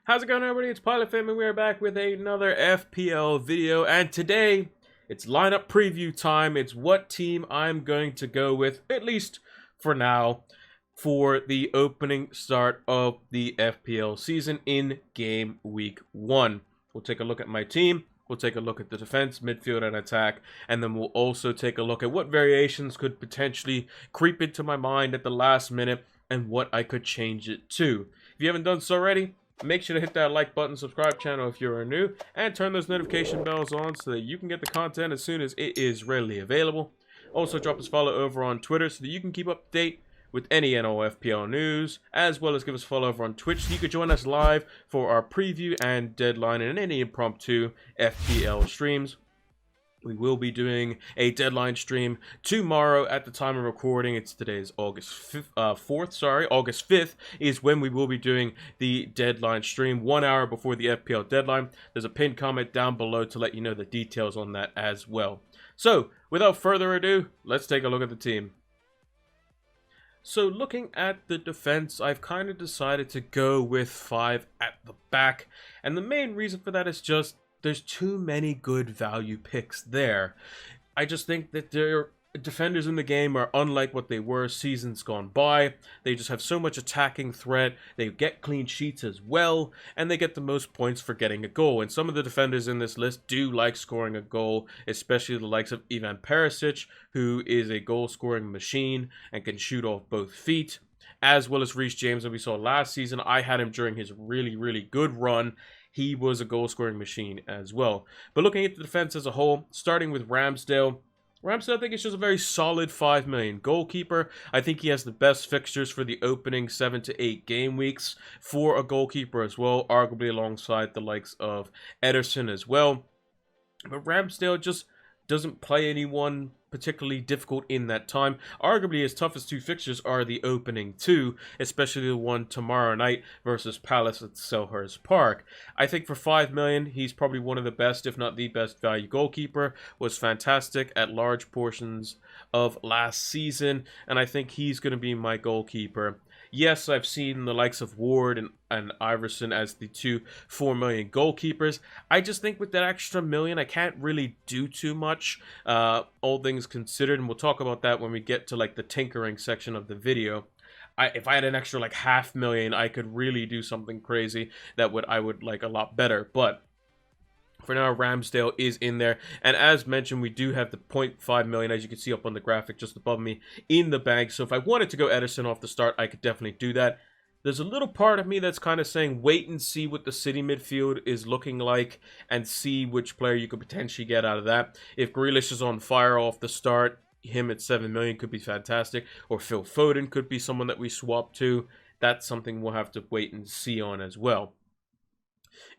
How's it going, everybody? It's Pilot Fam, and we are back with another FPL video. And today, it's lineup preview time. It's what team I'm going to go with, at least for now, for the opening start of the FPL season in Game Week 1. We'll take a look at my team. We'll take a look at the defense, midfield, and attack. And then we'll also take a look at what variations could potentially creep into my mind at the last minute and what I could change it to. If you haven't done so already, make sure to hit that like button, subscribe channel if you're new, and turn those notification bells on so that you can get the content as soon as it is readily available. Also, drop us a follow over on Twitter so that you can keep up to date with any and all FPL news, as well as give us a follow over on Twitch so you can join us live for our preview and deadline and any impromptu FPL streams. We will be doing a deadline stream tomorrow at the time of recording. It's today's August 5th. August 5th is when we will be doing the deadline stream, 1 hour before the FPL deadline. There's a pinned comment down below to let you know the details on that as well. So, without further ado, let's take a look at the team. So, looking at the defense, I've kind of decided to go with 5 at the back. And the main reason for that is just there's too many good value picks there. I just think that their defenders in the game are unlike what they were seasons gone by. They just have so much attacking threat. They get clean sheets as well, and they get the most points for getting a goal. And some of the defenders in this list do like scoring a goal, especially the likes of Ivan Perisic, who is a goal-scoring machine and can shoot off both feet, as well as Reece James that we saw last season. I had him during his really good run. He was a goal-scoring machine as well. But looking at the defense as a whole, starting with Ramsdale, I think it's just a very solid 5 million goalkeeper. I think he has the best fixtures for the opening 7 to 8 game weeks for a goalkeeper as well, arguably alongside the likes of Ederson as well. But Ramsdale just doesn't play anyone particularly difficult in that time. Arguably his toughest 2 fixtures are the opening 2, especially the one tomorrow night versus Palace at Selhurst Park. I think for 5 million, he's probably one of the best, if not the best value goalkeeper. Was fantastic at large portions of last season, and I think he's going to be my goalkeeper. Yes, I've seen the likes of Ward and Iverson as the 2 4 million goalkeepers. I just think with that extra million, I can't really do too much, all things considered, and we'll talk about that when we get to like the tinkering section of the video. If I had an extra like $500,000, I could really do something crazy that I would like a lot better, but for now, Ramsdale is in there. And as mentioned, we do have the 0.5 million, as you can see up on the graphic just above me, in the bank. So if I wanted to go Ederson off the start, I could definitely do that. There's a little part of me that's kind of saying wait and see what the City midfield is looking like and see which player you could potentially get out of that. If Grealish is on fire off the start, him at 7 million could be fantastic. Or Phil Foden could be someone that we swap to. That's something we'll have to wait and see on as well.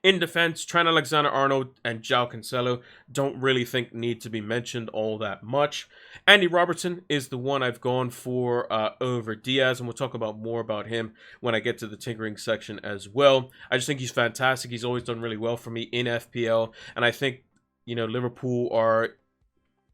In defense, Trent Alexander-Arnold and João Cancelo don't really think need to be mentioned all that much. Andy Robertson is the one I've gone for over Diaz, and we'll talk about more about him when I get to the tinkering section as well. I just think he's fantastic. He's always done really well for me in FPL, and I think, you know, Liverpool are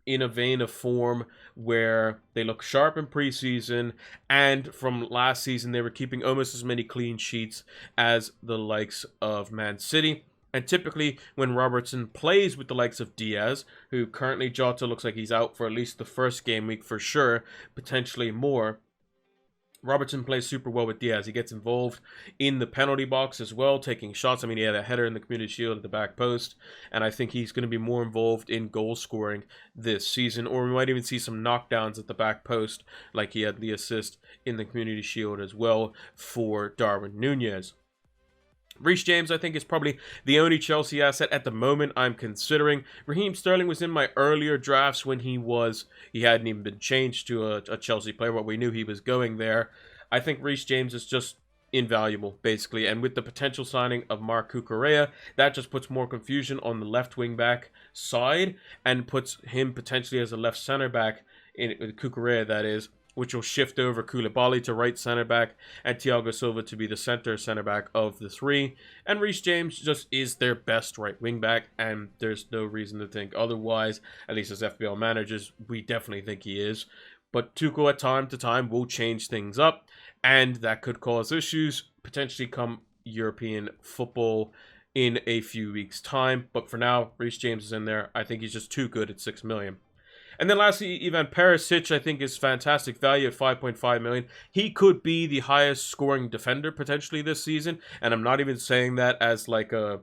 in a vein of form where they look sharp in preseason, and from last season they were keeping almost as many clean sheets as the likes of Man City. And typically when Robertson plays with the likes of Diaz, who currently Jota looks like he's out for at least the first game week for sure, potentially more, Robertson plays super well with Diaz. He gets involved in the penalty box as well, taking shots. I mean, he had a header in the Community Shield at the back post, and I think he's going to be more involved in goal scoring this season, or we might even see some knockdowns at the back post, like he had the assist in the Community Shield as well for Darwin Núñez. Reece James, I think, is probably the only Chelsea asset at the moment I'm considering. Raheem Sterling was in my earlier drafts when he hadn't even been changed to a Chelsea player, but we knew he was going there. I think Reece James is just invaluable, basically. And with the potential signing of Marc Cucurella, that just puts more confusion on the left wing-back side and puts him potentially as a left center-back, in Cucurella, that is, which will shift over Koulibaly to right center back and Thiago Silva to be the center back of the 3. And Reece James just is their best right wing back, and there's no reason to think otherwise. At least as FPL managers, we definitely think he is. But Tuchel at time to time will change things up, and that could cause issues potentially come European football in a few weeks' time. But for now, Reece James is in there. I think he's just too good at 6 million. And then lastly, Ivan Perisic, I think, is fantastic value at 5.5 million. He could be the highest scoring defender potentially this season. And I'm not even saying that as like a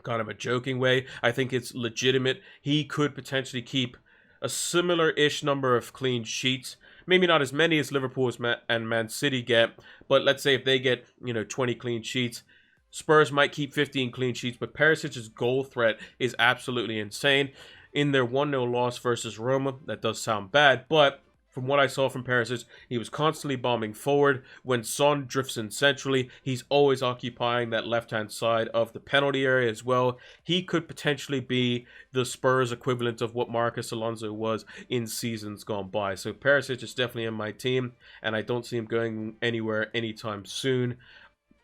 kind of a joking way. I think it's legitimate. He could potentially keep a similar-ish number of clean sheets. Maybe not as many as Liverpool and Man City get, but let's say if they get, 20 clean sheets, Spurs might keep 15 clean sheets, but Perisic's goal threat is absolutely insane. In their 1-0 loss versus Roma, that does sound bad, but from what I saw from Perisic, he was constantly bombing forward. When Son drifts in centrally, he's always occupying that left-hand side of the penalty area as well. He could potentially be the Spurs equivalent of what Marcus Alonso was in seasons gone by. So Perisic is definitely in my team, and I don't see him going anywhere anytime soon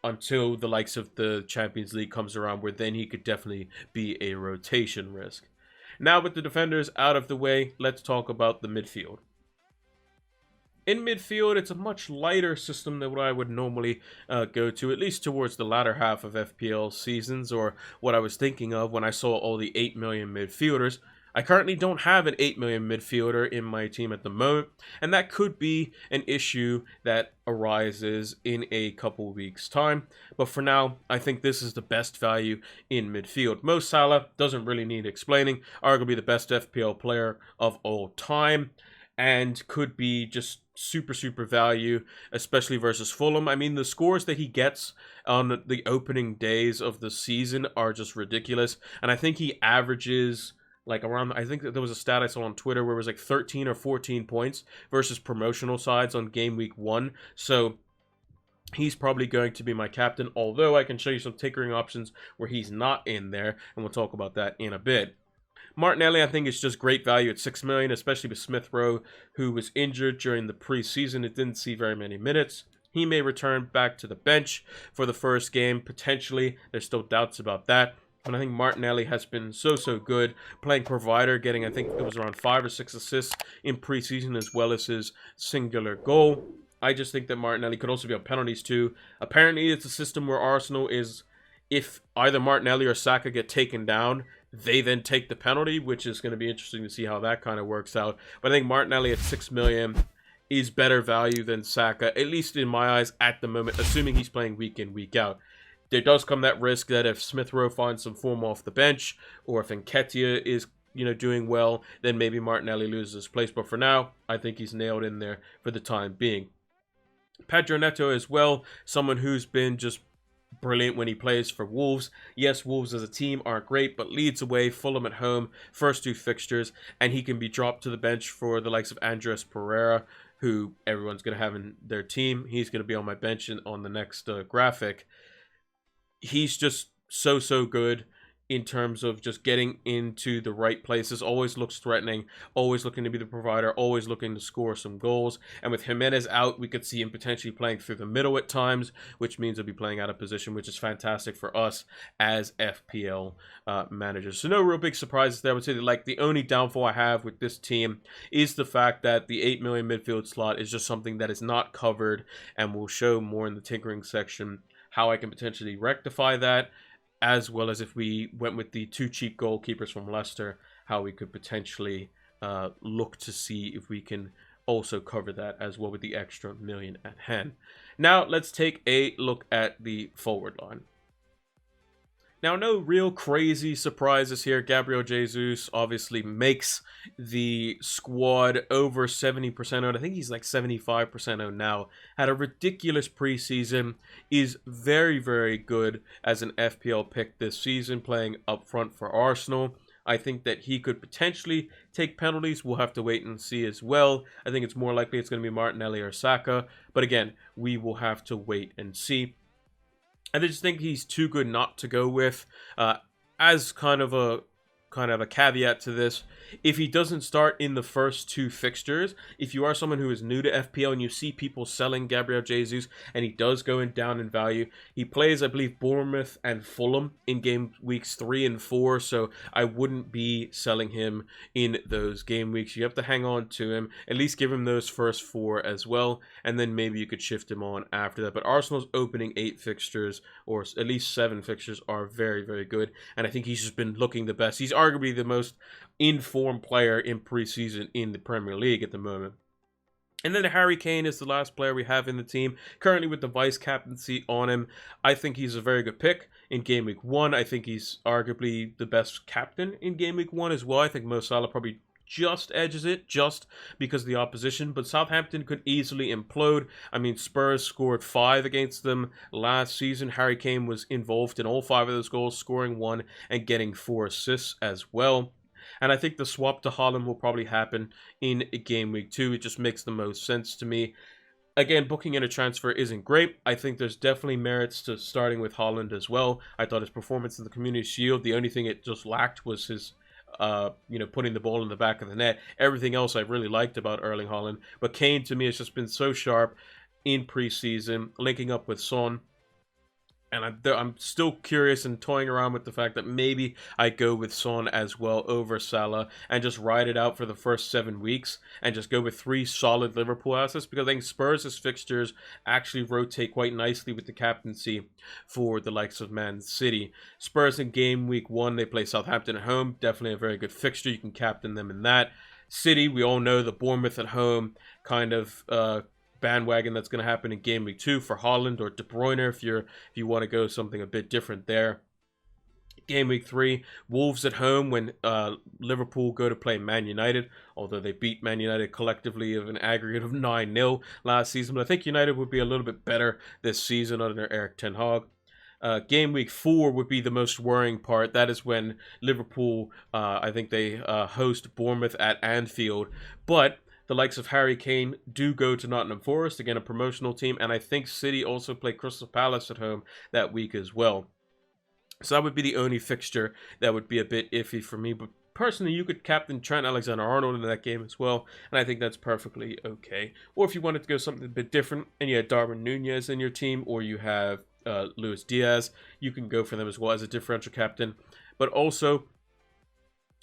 until the likes of the Champions League comes around, where then he could definitely be a rotation risk. Now with the defenders out of the way, let's talk about the midfield. In midfield, it's a much lighter system than what I would normally go to, at least towards the latter half of FPL seasons, or what I was thinking of when I saw all the 8 million midfielders. I currently don't have an 8 million midfielder in my team at the moment, and that could be an issue that arises in a couple weeks' time. But for now, I think this is the best value in midfield. Mo Salah doesn't really need explaining, arguably the best FPL player of all time, and could be just super value, especially versus Fulham. I mean, the scores that he gets on the opening days of the season are just ridiculous, and I think he averages like around, I think that there was a stat I saw on Twitter where it was like 13 or 14 points versus promotional sides on game week 1. So he's probably going to be my captain, although I can show you some tickering options where he's not in there, and we'll talk about that in a bit. Martinelli, I think, is just great value at 6 million, especially with Smith Rowe, who was injured during the preseason. It didn't see very many minutes. He may return back to the bench for the first game, potentially. There's still doubts about that. But I think Martinelli has been so good, playing provider, getting, I think it was around 5 or 6 assists in preseason, as well as his singular goal. I just think that Martinelli could also be on penalties too. Apparently, it's a system where Arsenal is, if either Martinelli or Saka get taken down, they then take the penalty, which is going to be interesting to see how that kind of works out. But I think Martinelli at 6 million is better value than Saka, at least in my eyes at the moment, assuming he's playing week in, week out. There does come that risk that if Smith Rowe finds some form off the bench, or if Nketiah is, doing well, then maybe Martinelli loses his place. But for now, I think he's nailed in there for the time being. Pedro Neto as well, someone who's been just brilliant when he plays for Wolves. Yes, Wolves as a team aren't great, but Leeds away, Fulham at home, first 2 fixtures, and he can be dropped to the bench for the likes of Andres Pereira, who everyone's going to have in their team. He's going to be on my bench on the next graphic. He's just so good in terms of just getting into the right places, always looks threatening, always looking to be the provider, always looking to score some goals. And with Jimenez out, we could see him potentially playing through the middle at times, which means he'll be playing out of position, which is fantastic for us as FPL managers. So no real big surprises there. I would say that, like, the only downfall I have with this team is the fact that the 8 million midfield slot is just something that is not covered, and we'll show more in the tinkering section how I can potentially rectify that, as well as if we went with the 2 cheap goalkeepers from Leicester, how we could potentially look to see if we can also cover that as well with the extra million at hand. Now let's take a look at the forward line. Now, no real crazy surprises here. Gabriel J Zeus obviously makes the squad over 70% owned. I think he's like 75% owned now. Had a ridiculous preseason. Is very good as an FPL pick this season, playing up front for Arsenal. I think that he could potentially take penalties. We'll have to wait and see as well. I think it's more likely it's going to be Martinelli or Saka. But again, we will have to wait and see. I just think he's too good not to go with. As kind of a caveat to this, if he doesn't start in the first 2 fixtures, if you are someone who is new to FPL and you see people selling Gabriel J Zeus and he does go down in value, he plays, I believe, Bournemouth and Fulham in game weeks 3 and 4, so I wouldn't be selling him in those game weeks. You have to hang on to him, at least give him those first 4 as well, and then maybe you could shift him on after that. But Arsenal's opening 8 fixtures, or at least 7 fixtures, are very, very good, and I think he's just been looking the best. He's arguably the most in-form player in preseason in the Premier League at the moment. And then Harry Kane is the last player we have in the team, currently with the vice-captaincy on him. I think he's a very good pick in Game Week 1. I think he's arguably the best captain in Game Week 1 as well. I think Mo Salah probably just edges it, just because of the opposition, but Southampton could easily implode. I mean, Spurs scored 5 against them last season. Harry Kane was involved in all 5 of those goals, scoring 1 and getting 4 assists as well. And I think the swap to Haaland will probably happen in Game Week 2. It just makes the most sense to me. Again, booking in a transfer isn't great. I think there's definitely merits to starting with Haaland as well. I thought his performance in the Community Shield, the only thing it just lacked was his putting the ball in the back of the net. Everything else I really liked about Erling Haaland. But Kane, to me, has just been so sharp in preseason, linking up with Son. And I'm still curious and toying around with the fact that maybe I go with Son as well over Salah and just ride it out for the first 7 weeks and just go with 3 solid Liverpool assets, because I think Spurs' fixtures actually rotate quite nicely with the captaincy for the likes of Man City. Spurs in Game Week 1, they play Southampton at home. Definitely a very good fixture. You can captain them in that. City, we all know the Bournemouth at home kind of bandwagon that's going to happen in Game Week 2 for Haaland or De Bruyne if you want to go something a bit different there. Game Week 3, Wolves at home when Liverpool go to play Man United, although they beat Man United collectively of an aggregate of 9-0 last season. But I think United would be a little bit better this season under Erik ten Hag. Game Week 4 would be the most worrying part. That is when Liverpool, I think they host Bournemouth at Anfield. But the likes of Harry Kane do go to Nottingham Forest, again a promotional team, and I think City also play Crystal Palace at home that week as well. So that would be the only fixture that would be a bit iffy for me, but personally you could captain Trent Alexander-Arnold in that game as well, and I think that's perfectly okay. Or if you wanted to go something a bit different, and you had Darwin Nunez in your team, or you have Luis Diaz, you can go for them as well as a differential captain. But also,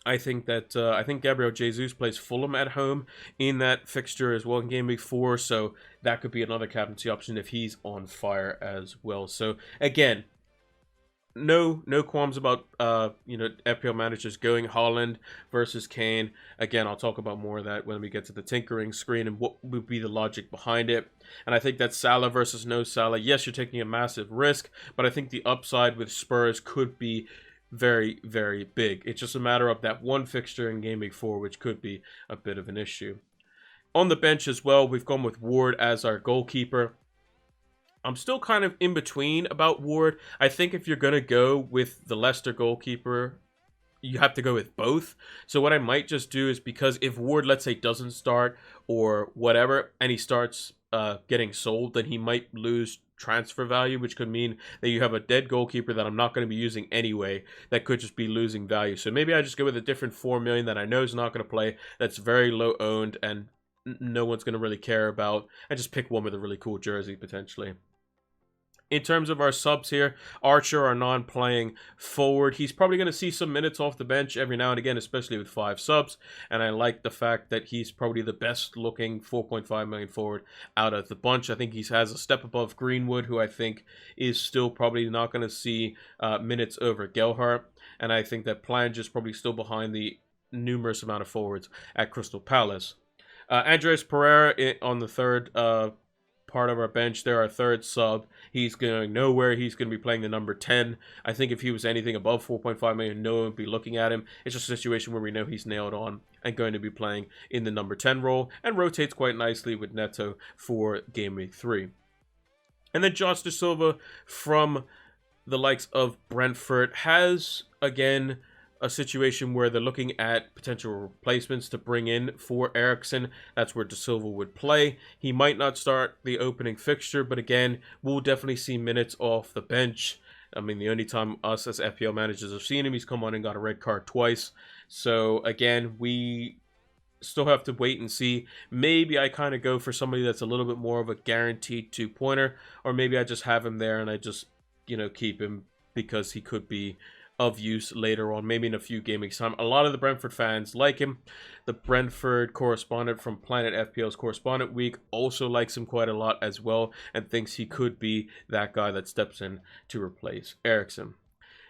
I think Gabriel J Zeus plays Fulham at home in that fixture as well in Game Week 4, so that could be another captaincy option if he's on fire as well. So again, no qualms about FPL managers going Haaland versus Kane. Again, I'll talk about more of that when we get to the tinkering screen and what would be the logic behind it. And I think that Salah versus no Salah, yes, you're taking a massive risk, but I think the upside with Spurs could be very, very big. It's just a matter of that one fixture in Game Week 4, which could be a bit of an issue. On the bench as well, we've gone with Ward as our goalkeeper. I'm still kind of in between about Ward. I think if you're going to go with the Leicester goalkeeper, you have to go with both. So what I might just do is, because if Ward, let's say, doesn't start or whatever, and he starts getting sold, then he might lose transfer value, which could mean that you have a dead goalkeeper that I'm not going to be using anyway that could just be losing value. So maybe I just go with a different 4 million that I know is not going to play, that's very low owned and no one's going to really care about, and just pick one with a really cool jersey potentially. In terms of our subs here, Archer, our non-playing forward, he's probably going to see some minutes off the bench every now and again, especially with 5 subs. And I like the fact that he's probably the best looking 4.5 million forward out of the bunch. I think he has a step above Greenwood, who I think is still probably not going to see minutes over Gelhardt. And I think that Plange is probably still behind the numerous amount of forwards at Crystal Palace. Andres Pereira on the third part of our bench there, our third sub. He's going nowhere. He's going to be playing the number 10. I think if he was anything above 4.5 million, no one would be looking at him. It's just a situation where we know he's nailed on and going to be playing in the number 10 role, and rotates quite nicely with Neto for Game Week 3. And then Josh De Silva from the likes of Brentford has, again, a situation where they're looking at potential replacements to bring in for Eriksen. That's where De Silva would play. He might not start the opening fixture, but again, we'll definitely see minutes off the bench. I mean, the only time us as FPL managers have seen him, he's come on and got a red card twice. So again, we still have to wait and see. Maybe I kind of go for somebody that's a little bit more of a guaranteed 2-pointer, or maybe I just have him there and I just, keep him because he could be of use later on, maybe in a few game weeks time. A lot of the Brentford fans like him. The Brentford correspondent from Planet FPL's Correspondent Week also likes him quite a lot as well, and thinks he could be that guy that steps in to replace Eriksen.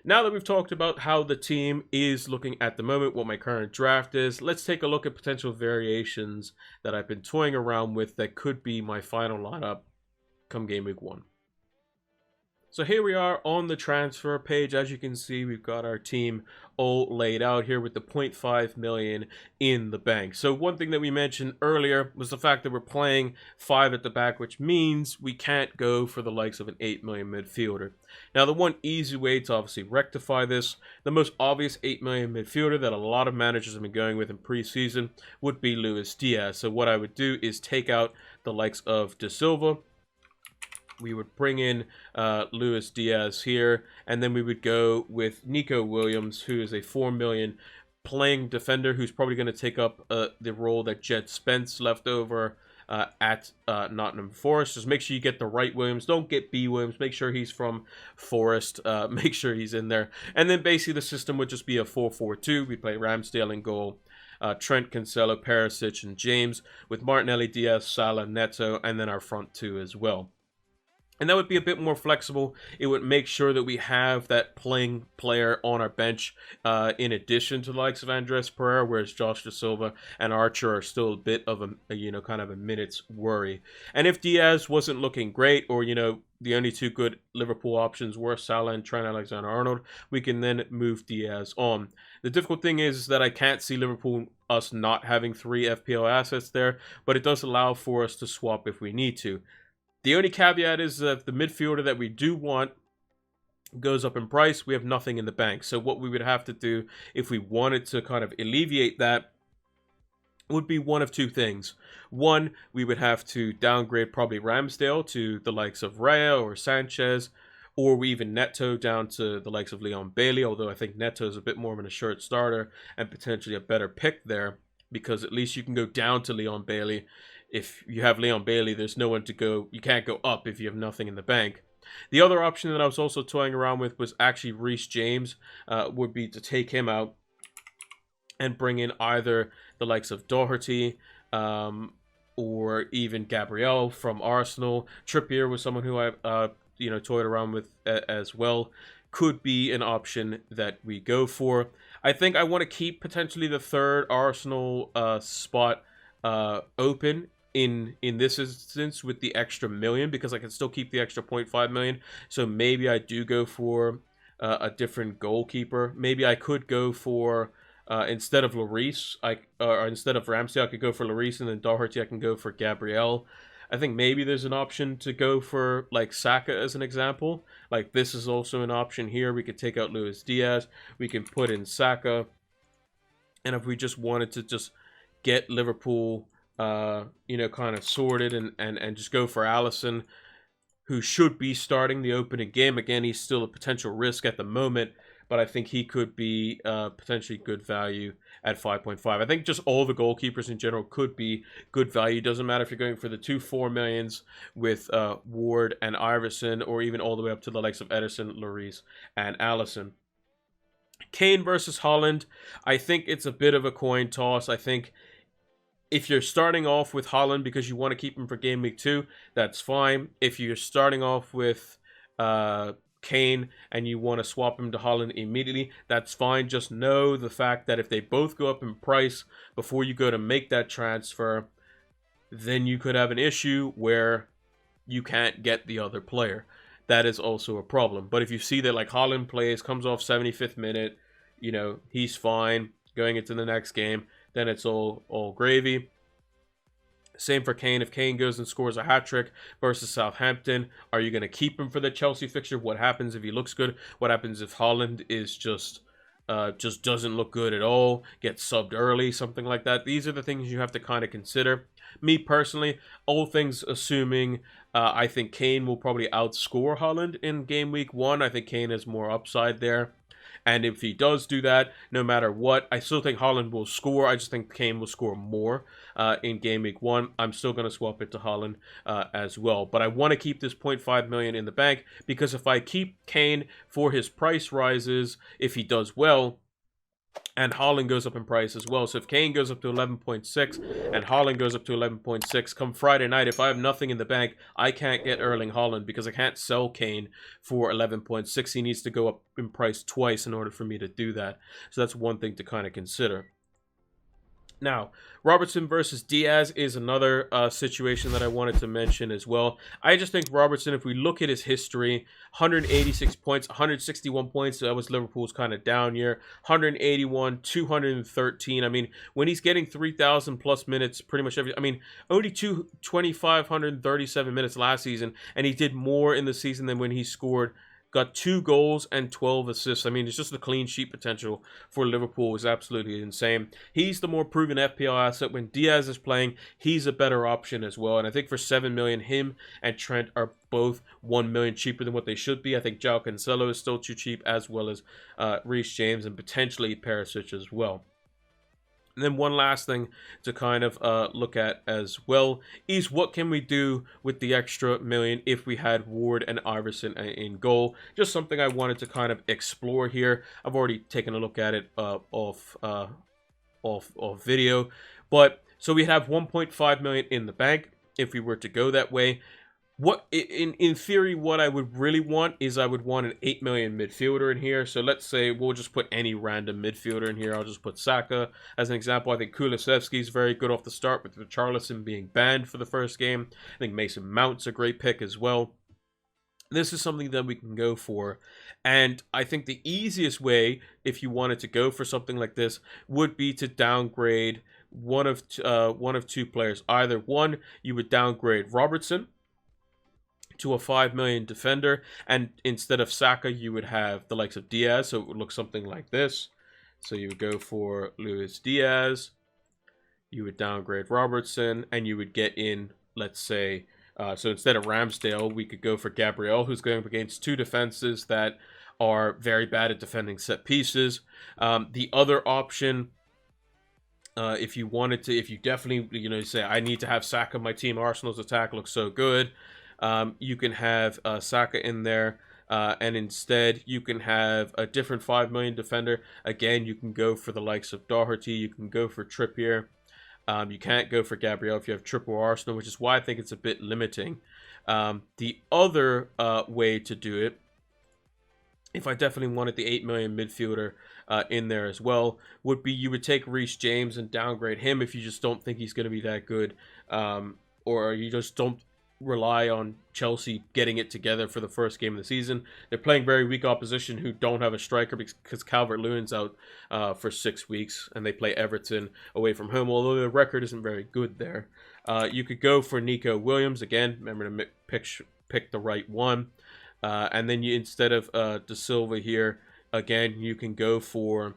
Now that we've talked about how the team is looking at the moment, what my current draft is, let's take a look at potential variations that I've been toying around with that could be my final lineup come game week 1. So here we are on the transfer page. As you can see, we've got our team all laid out here with the 0.5 million in the bank. So one thing that we mentioned earlier was the fact that we're playing 5 at the back, which means we can't go for the likes of an 8 million midfielder. Now, the one easy way to obviously rectify this, the most obvious 8 million midfielder that a lot of managers have been going with in preseason would be Luis Diaz. So what I would do is take out the likes of Silva. We would bring in Luis Diaz here, and then we would go with Nico Williams, who is a 4 million playing defender who's probably going to take up the role that Jed Spence left over at Nottingham Forest. Just make sure you get the right Williams. Don't get B Williams. Make sure he's from Forest. Make sure he's in there. And then basically the system would just be a 4-4-2. We play Ramsdale in goal. Trent, Cancelo, Perisic, and James, with Martinelli, Diaz, Salah, Neto, and then our front 2 as well. And that would be a bit more flexible. It would make sure that we have that playing player on our bench in addition to the likes of Andres Pereira, whereas Josh Da Silva and Archer are still a bit of a, kind of a minute's worry. And if Diaz wasn't looking great, or, the only 2 good Liverpool options were Salah and Trent Alexander-Arnold, we can then move Diaz on. The difficult thing is that I can't see Liverpool us not having 3 FPL assets there, but it does allow for us to swap if we need to. The only caveat is that if the midfielder that we do want goes up in price, we have nothing in the bank. So what we would have to do if we wanted to kind of alleviate that would be one of 2 things. One, we would have to downgrade probably Ramsdale to the likes of Raya or Sanchez, or we even Neto down to the likes of Leon Bailey, although I think Neto is a bit more of an assured starter and potentially a better pick there, because at least you can go down to Leon Bailey. If you have Leon Bailey, there's no one to go. You can't go up if you have nothing in the bank. The other option that I was also toying around with was actually Reece James, would be to take him out and bring in either the likes of Doherty or even Gabriel from Arsenal. Trippier was someone who I toyed around with as well. Could be an option that we go for. I think I want to keep potentially the 3rd Arsenal spot open in this instance with the extra million, because I can still keep the extra 0.5 million. So maybe I do go for a different goalkeeper. Maybe I could go for instead of Lloris, or instead of Ramsey, I could go for Lloris, and then Doherty I can go for Gabriel. I think maybe there's an option to go for like Saka as an example. Like this is also an option here. We could take out Luis Diaz. We can put in Saka. And if we just wanted to just get Liverpool kind of sorted and just go for Alisson, who should be starting the opening game. Again, he's still a potential risk at the moment, but I think he could be potentially good value at 5.5. I think just all the goalkeepers in general could be good value. Doesn't matter if you're going for the 2 4 millions with Ward and Iverson, or even all the way up to the likes of Ederson, Lloris, and Alisson. Kane versus Haaland, I think it's a bit of a coin toss. I think if you're starting off with Haaland because you want to keep him for game week 2, that's fine. If you're starting off with Kane and you want to swap him to Haaland immediately, that's fine. Just know the fact that if they both go up in price before you go to make that transfer, then you could have an issue where you can't get the other player. That is also a problem. But if you see that like Haaland plays, comes off 75th minute, he's fine going into the next game, then it's all gravy. Same for Kane. If Kane goes and scores a hat-trick versus Southampton, are you going to keep him for the Chelsea fixture? What happens if he looks good? What happens if Haaland is just just doesn't look good at all, gets subbed early, something like that. These are the things you have to kind of consider. Me personally, all things assuming, I think Kane will probably outscore Haaland in game week 1. I think Kane has more upside there. And if he does do that, no matter what, I still think Haaland will score. I just think Kane will score more in game week 1. I'm still going to swap it to Haaland as well. But I want to keep this 0.5 million in the bank, because if I keep Kane for his price rises, if he does well, and Haaland goes up in price as well. So if Kane goes up to 11.6 and Haaland goes up to 11.6, come Friday night, if I have nothing in the bank, I can't get Erling Haaland because I can't sell Kane for 11.6. He needs to go up in price twice in order for me to do that. So that's one thing to kind of consider. Now, Robertson versus Diaz is another situation that I wanted to mention as well. I just think Robertson, if we look at his history, 186 points, 161 points, so that was Liverpool's kind of down year, 181, 213. I mean, when he's getting 3,000 plus minutes pretty much every, I mean, only 2,537 minutes last season, and he did more in the season than when he scored. Got 2 goals and 12 assists. I mean, it's just the clean sheet potential for Liverpool is absolutely insane. He's the more proven FPL asset. When Diaz is playing, he's a better option as well. And I think for 7 million, him and Trent are both 1 million cheaper than what they should be. I think João Cancelo is still too cheap, as well as Reece James and potentially Perisic as well. And then one last thing to kind of look at as well is what can we do with the extra million if we had Ward and Iverson in goal. Just something I wanted to kind of explore here. I've already taken a look at it off video. But so we'd have 1.5 million in the bank if we were to go that way. What in theory, what I would really want is I would want an 8 million midfielder in here. So let's say we'll just put any random midfielder in here. I'll just put Saka as an example. I think Kulusevski is very good off the start, with Richarlison being banned for the first game. I think Mason Mount's a great pick as well. This is something that we can go for. And I think the easiest way, if you wanted to go for something like this, would be to downgrade one of 2 players. Either one, you would downgrade Robertson to a 5 million defender, and instead of Saka, you would have the likes of Diaz, so it would look something like this. So you would go for Luis Diaz, you would downgrade Robertson, and you would get in, let's say, so instead of Ramsdale, we could go for Gabriel, who's going up against 2 defenses that are very bad at defending set pieces. The other option, if you wanted to, if you definitely, you say, I need to have Saka, my team Arsenal's attack looks so good, you can have Saka in there, and instead you can have a different 5 million defender. Again, you can go for the likes of Doherty, you can go for Trippier. You can't go for Gabriel if you have triple Arsenal, which is why I think it's a bit limiting. The other way to do it, if I definitely wanted the 8 million midfielder in there as well, would be you would take Reece James and downgrade him if you just don't think he's going to be that good, or you just don't rely on Chelsea getting it together for the first game of the season. They're playing very weak opposition who don't have a striker because Calvert-Lewin's out for 6 weeks, and they play Everton away from home, although the record isn't very good there. You could go for Nico Williams again. Remember to pick the right one, and then you, instead of De Silva here, again you can go for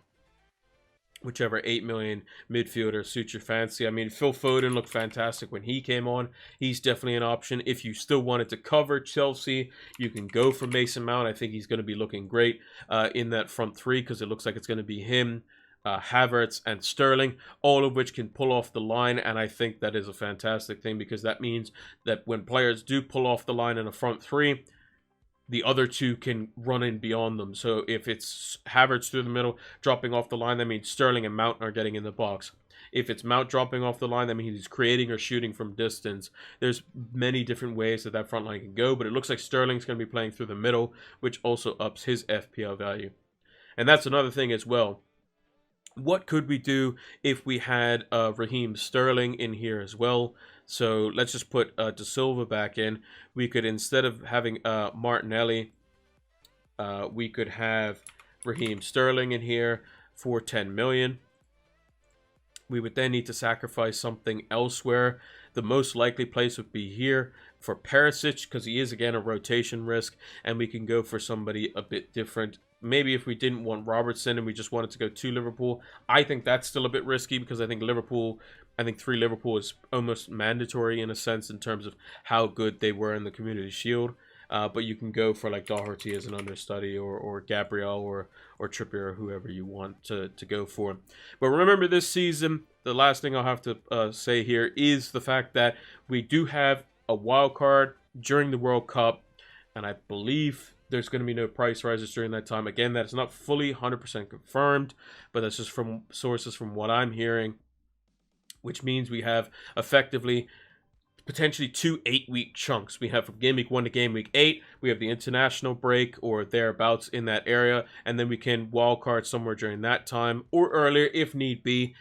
whichever 8 million midfielder suits your fancy. I mean, Phil Foden looked fantastic when he came on. He's definitely an option. If you still wanted to cover Chelsea, you can go for Mason Mount. I think he's going to be looking great in that front 3, because it looks like it's going to be him, Havertz, and Sterling, all of which can pull off the line. And I think that is a fantastic thing, because that means that when players do pull off the line in a front 3, the other 2 can run in beyond them. So if it's Havertz through the middle, dropping off the line, that means Sterling and Mount are getting in the box. If it's Mount dropping off the line, that means he's creating or shooting from distance. There's many different ways that front line can go, but it looks like Sterling's going to be playing through the middle, which also ups his FPL value. And that's another thing as well. What could we do if we had Raheem Sterling in here as well? So let's just put De Silva back in. We could, instead of having Martinelli, we could have Raheem Sterling in here for 10 million. We would then need to sacrifice something elsewhere. The most likely place would be here for Perisic, because he is, again, a rotation risk, and we can go for somebody a bit different maybe if we didn't want Robertson and we just wanted to go to Liverpool, I think that's still a bit risky because I think 3 Liverpool is almost mandatory in a sense in terms of how good they were in the Community Shield. But you can go for like Doherty as an understudy, or Gabriel, or Trippier, or whoever you want to go for. But remember, this season, the last thing I'll have to say here is the fact that we do have a wild card during the World Cup, and I believe there's going to be no price rises during that time. Again, that's not fully 100% confirmed, but that's just from sources from what I'm hearing, which means we have effectively potentially 2 8-week chunks. We have from Game Week 1 to Game Week 8, we have the international break or thereabouts in that area, and then we can wildcard somewhere during that time or earlier if need be.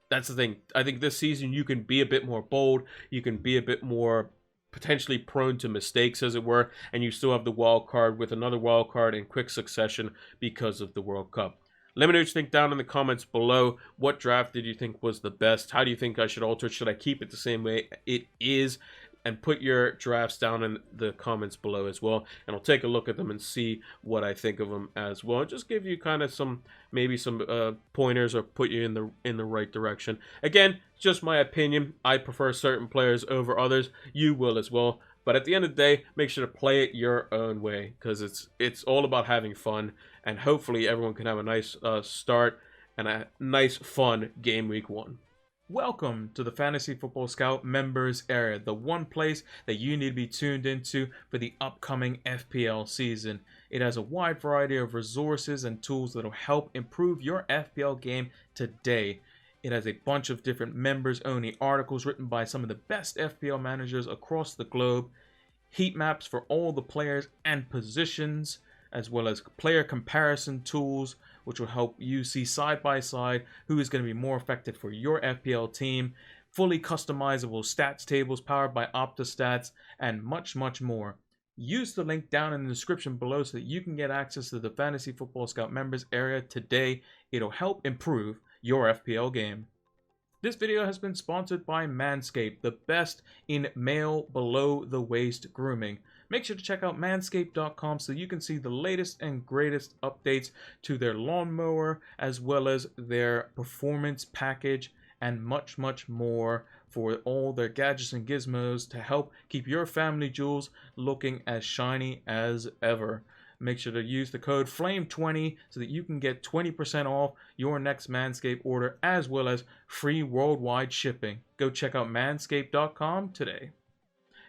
That's the thing. I think this season you can be a bit more bold, you can be a bit more potentially prone to mistakes, as it were, and you still have the wild card with another wild card in quick succession because of the World Cup. Let me know what you think down in the comments below. What draft did you think was the best? How do you think I should alter it? Should I keep it the same way it is? And put your drafts down in the comments below as well, and I'll take a look at them and see what I think of them as well. Just give you kind of maybe some pointers, or put you in the right direction. Again, just my opinion. I prefer certain players over others. You will as well. But at the end of the day, make sure to play it your own way, because it's all about having fun, and hopefully everyone can have a nice start and a nice fun Game Week 1. Welcome to the Fantasy Football Scout members area, the one place that you need to be tuned into for the upcoming FPL season. It has a wide variety of resources and tools that will help improve your FPL game today. It has a bunch of different members-only articles written by some of the best FPL managers across the globe, heat maps for all the players and positions, as well as player comparison tools, which will help you see side by side who is going to be more effective for your FPL team, fully customizable stats tables powered by Opta stats, and much, much more. Use the link down in the description below so that you can get access to the Fantasy Football Scout members area today. It'll help improve your FPL game. This video has been sponsored by Manscaped, the best in male below-the-waist grooming. Make sure to check out manscaped.com so you can see the latest and greatest updates to their lawnmower, as well as their performance package, and much, much more for all their gadgets and gizmos to help keep your family jewels looking as shiny as ever. Make sure to use the code FLAME20 so that you can get 20% off your next Manscaped order, as well as free worldwide shipping. Go check out manscaped.com today.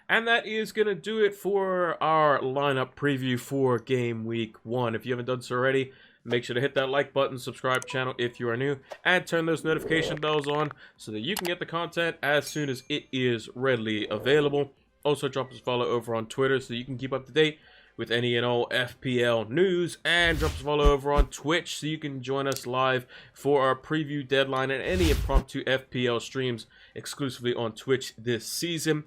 And that is going to do it for our lineup preview for Game Week 1. If you haven't done so already, make sure to hit that like button, subscribe channel if you are new, and turn those notification bells on so that you can get the content as soon as it is readily available. Also, drop us a follow over on Twitter so you can keep up to date with any and all FPL news, and drop us a follow over on Twitch so you can join us live for our preview deadline and any impromptu FPL streams exclusively on Twitch this season.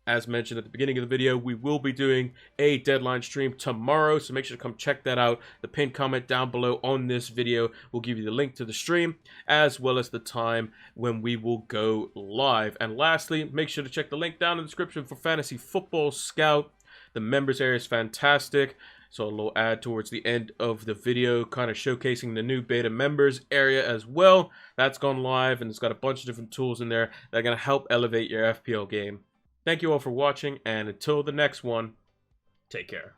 As mentioned at the beginning of the video, we will be doing a deadline stream tomorrow, so make sure to come check that out. The pinned comment down below on this video will give you the link to the stream, as well as the time when we will go live. And lastly, make sure to check the link down in the description for Fantasy Football Scout. The members area is fantastic, so a little ad towards the end of the video, kind of showcasing the new beta members area as well. That's gone live, and it's got a bunch of different tools in there that are going to help elevate your FPL game. Thank you all for watching, and until the next one, take care.